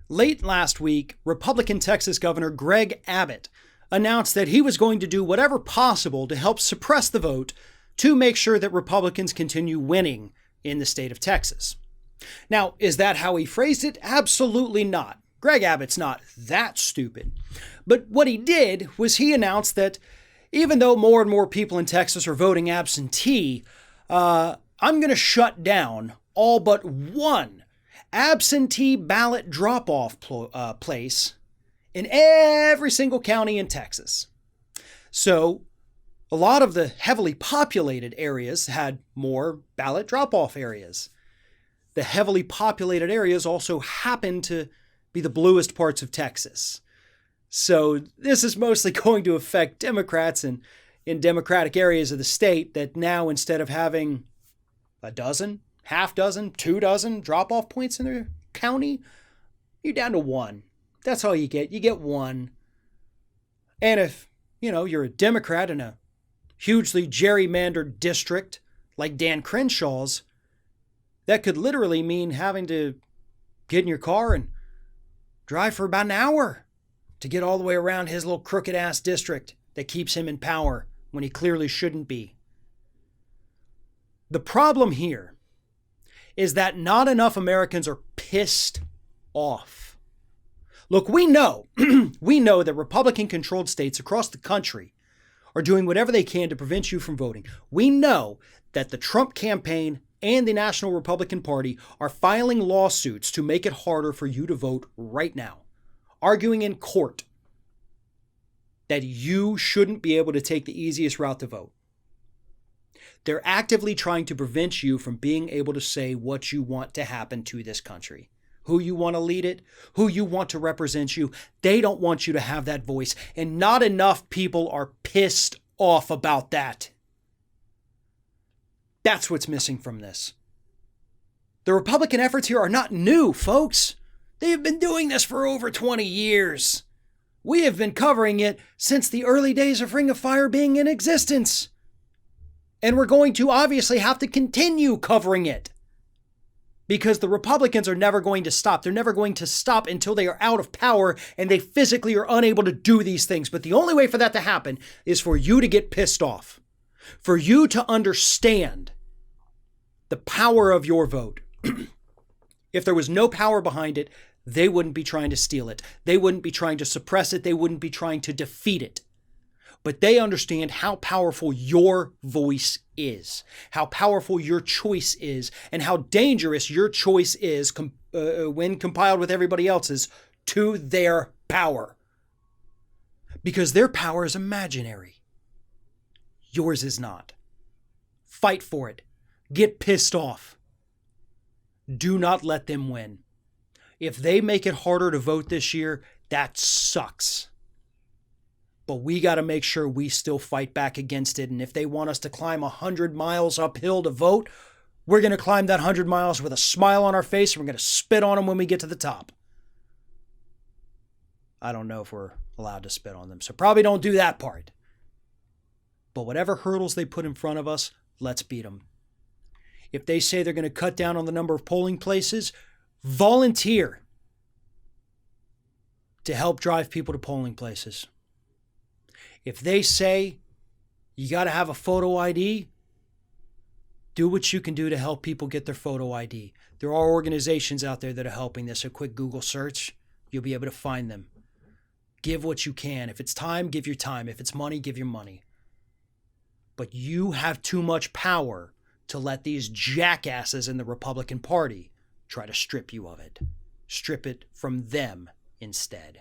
Late last week, Republican Texas Governor Greg Abbott announced that he was going to do whatever possible to help suppress the vote to make sure that Republicans continue winning in the state of Texas. Now, is that how he phrased it? Absolutely not. Greg Abbott's not that stupid. But what he did was he announced that even though more and more people in Texas are voting absentee, I'm going to shut down all but one absentee ballot drop-off place in every single county in Texas. So a lot of the heavily populated areas had more ballot drop-off areas. The heavily populated areas also happen to be the bluest parts of Texas. So this is mostly going to affect Democrats in Democratic areas of the state that now, instead of having a dozen, half dozen, 2 dozen drop-off points in their county, you're down to one. That's all you get. You get one. And if, you're a Democrat in a hugely gerrymandered district like Dan Crenshaw's, that could literally mean having to get in your car and drive for about an hour to get all the way around his little crooked-ass district that keeps him in power when he clearly shouldn't be. The problem here is that not enough Americans are pissed off. Look, we know that Republican-controlled states across the country are doing whatever they can to prevent you from voting. We know that the Trump campaign and the National Republican Party are filing lawsuits to make it harder for you to vote right now, arguing in court that you shouldn't be able to take the easiest route to vote. They're actively trying to prevent you from being able to say what you want to happen to this country, who you want to lead it, who you want to represent you. They don't want you to have that voice, and not enough people are pissed off about that. That's what's missing from this. The Republican efforts here are not new, folks. They have been doing this for over 20 years. We have been covering it since the early days of Ring of Fire being in existence. And we're going to obviously have to continue covering it, because the Republicans are never going to stop. They're never going to stop until they are out of power and they physically are unable to do these things. But the only way for that to happen is for you to get pissed off, for you to understand the power of your vote. If there was no power behind it, they wouldn't be trying to steal it. They wouldn't be trying to suppress it. They wouldn't be trying to defeat it. But they understand how powerful your voice is, how powerful your choice is, and how dangerous your choice is when compiled with everybody else's to their power. Because their power is imaginary. Yours is not. Fight for it. Get pissed off. Do not let them win. If they make it harder to vote this year, that sucks. But we got to make sure we still fight back against it. And if they want us to climb 100 miles uphill to vote, we're going to climb that 100 miles with a smile on our face, and we're going to spit on them when we get to the top. I don't know if we're allowed to spit on them, so probably don't do that part. But whatever hurdles they put in front of us, let's beat them. If they say they're going to cut down on the number of polling places, volunteer to help drive people to polling places. If they say you got to have a photo ID, do what you can do to help people get their photo ID. There are organizations out there that are helping this. A quick Google search, you'll be able to find them. Give what you can. If it's time, give your time. If it's money, give your money. But you have too much power to let these jackasses in the Republican Party try to strip you of it. Strip it from them instead.